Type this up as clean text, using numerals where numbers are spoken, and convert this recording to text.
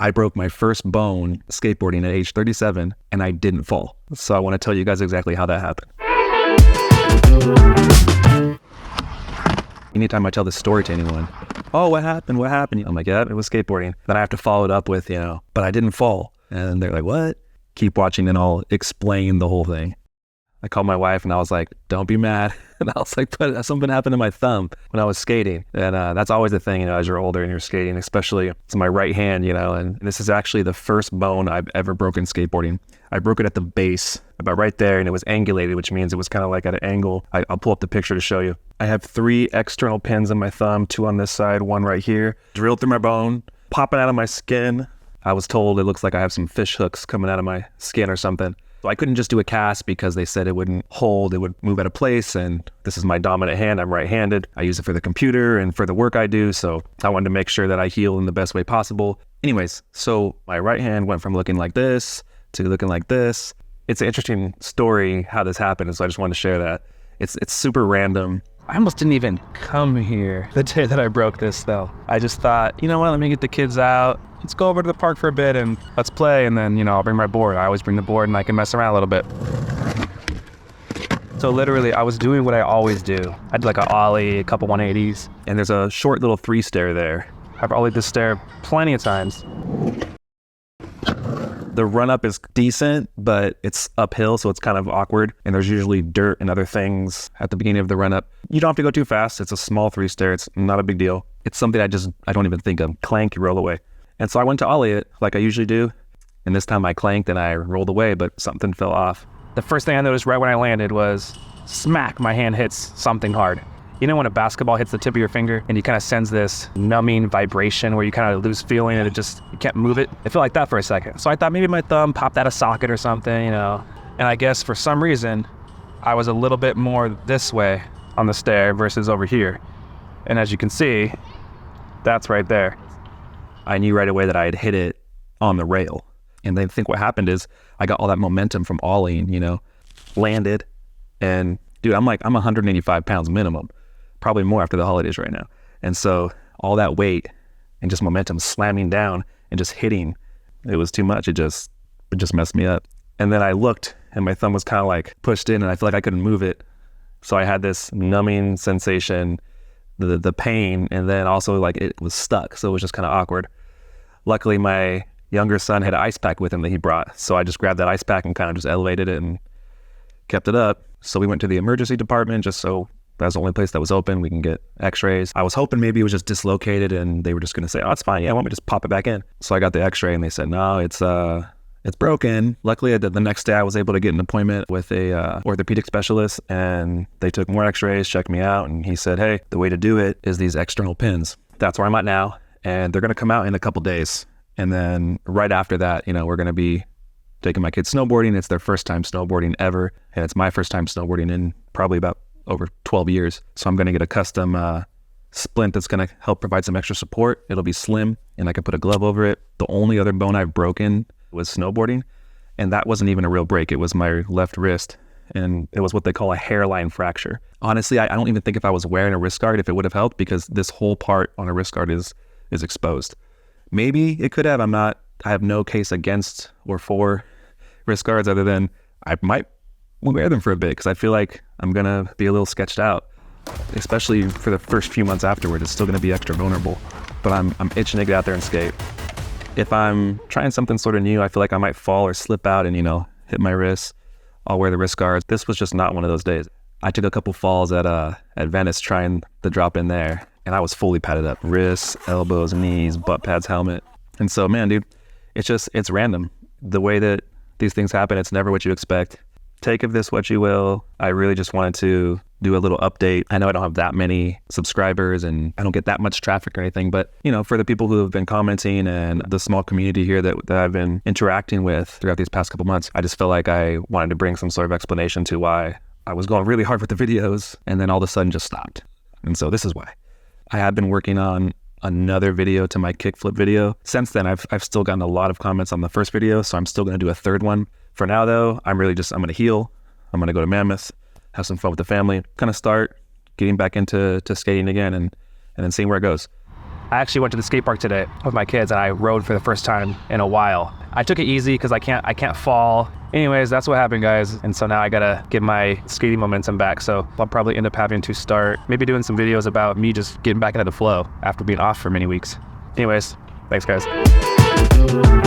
I broke my first bone skateboarding at age 37 and I didn't fall. So I want to tell you guys exactly how that happened. Anytime I tell this story to anyone, oh, what happened? What happened? I'm like, yeah, it was skateboarding. Then I have to follow it up with, but I didn't fall. And they're like, what? Keep watching and I'll explain the whole thing. I called my wife and I was like, don't be mad. And I was like, but something happened to my thumb when I was skating. And that's always the thing, as you're older and you're skating, especially it's my right hand, and this is actually the first bone I've ever broken skateboarding. I broke it at the base, about right there, and it was angulated, which means it was kind of like at an angle. I'll pull up the picture to show you. I have 3 external pins in my thumb, 2 on this side, 1 right here, drilled through my bone, popping out of my skin. I was told it looks like I have some fish hooks coming out of my skin or something. So I couldn't just do a cast because they said it wouldn't hold, it would move out of place, and this is my dominant hand, I'm right-handed. I use it for the computer and for the work I do, so I wanted to make sure that I heal in the best way possible. Anyways, so my right hand went from looking like this to looking like this. It's an interesting story how this happened, so I just wanted to share that. It's super random. I almost didn't even come here the day that I broke this though. I just thought, you know what, let me get the kids out. Let's go over to the park for a bit and let's play, and then, I'll bring my board. I always bring the board and I can mess around a little bit. So literally, I was doing what I always do. I did like an ollie, a couple 180s, and there's a short little 3-stair there. I've ollied this stair plenty of times. The run up is decent, but it's uphill, so it's kind of awkward. And there's usually dirt and other things at the beginning of the run up. You don't have to go too fast. It's a small 3-stair. It's not a big deal. It's something I don't even think of. Clank, you roll away. And so I went to ollie it like I usually do. And this time I clanked and I rolled away, but something fell off. The first thing I noticed right when I landed was smack, my hand hits something hard. You know when a basketball hits the tip of your finger and you kind of sense this numbing vibration where you kind of lose feeling and you can't move it? It felt like that for a second. So I thought maybe my thumb popped out of socket or something, And I guess for some reason, I was a little bit more this way on the stair versus over here. And as you can see, that's right there. I knew right away that I had hit it on the rail. And I think what happened is I got all that momentum from ollieing, landed. And dude, I'm 185 pounds minimum. Probably more after the holidays right now. And so all that weight and just momentum slamming down and just hitting, it was too much. It just messed me up. And then I looked and my thumb was kind of like pushed in and I feel like I couldn't move it. So I had this numbing sensation, the pain, and then also like it was stuck. So it was just kind of awkward. Luckily, my younger son had an ice pack with him that he brought. So I just grabbed that ice pack and kind of just elevated it and kept it up. So we went to the emergency department just so that's the only place that was open. We can get x-rays. I was hoping maybe it was just dislocated and they were just going to say, oh, it's fine. Yeah, why don't we just pop it back in? So I got the x-ray and they said, no, it's broken. Luckily, the next day I was able to get an appointment with a orthopedic specialist and they took more x-rays, checked me out, and he said, hey, the way to do it is these external pins. That's where I'm at now. And they're going to come out in a couple days. And then right after that, we're going to be taking my kids snowboarding. It's their first time snowboarding ever. And it's my first time snowboarding in probably about over 12 years. So I'm going to get a custom splint that's going to help provide some extra support. It'll be slim and I can put a glove over it. The only other bone I've broken was snowboarding. And that wasn't even a real break. It was my left wrist. And it was what they call a hairline fracture. Honestly, I don't even think if I was wearing a wrist guard, if it would have helped, because this whole part on a wrist guard is exposed. Maybe it could have. I have no case against or for wrist guards other than I might wear them for a bit because I feel like I'm going to be a little sketched out, especially for the first few months afterward. It's still going to be extra vulnerable, but I'm itching to get out there and skate. If I'm trying something sort of new, I feel like I might fall or slip out and, hit my wrist. I'll wear the wrist guards. This was just not one of those days. I took a couple falls at Venice trying the drop in there. And I was fully padded up, wrists, elbows, knees, butt pads, helmet. And so, man, dude, it's random. The way that these things happen, it's never what you expect. Take of this what you will. I really just wanted to do a little update. I know I don't have that many subscribers and I don't get that much traffic or anything, but for the people who have been commenting and the small community here that I've been interacting with throughout these past couple months, I just felt like I wanted to bring some sort of explanation to why I was going really hard with the videos and then all of a sudden just stopped. And so this is why. I have been working on another video to my kickflip video. Since then, I've still gotten a lot of comments on the first video, so I'm still going to do a third one. For now, though, I'm going to heal. I'm going to go to Mammoth, have some fun with the family, kind of start getting back into skating again and then seeing where it goes. I actually went to the skate park today with my kids and I rode for the first time in a while. I took it easy because I can't fall. Anyways, that's what happened, guys. And so now I gotta get my skating momentum back. So I'll probably end up having to start maybe doing some videos about me just getting back into the flow after being off for many weeks. Anyways, thanks guys.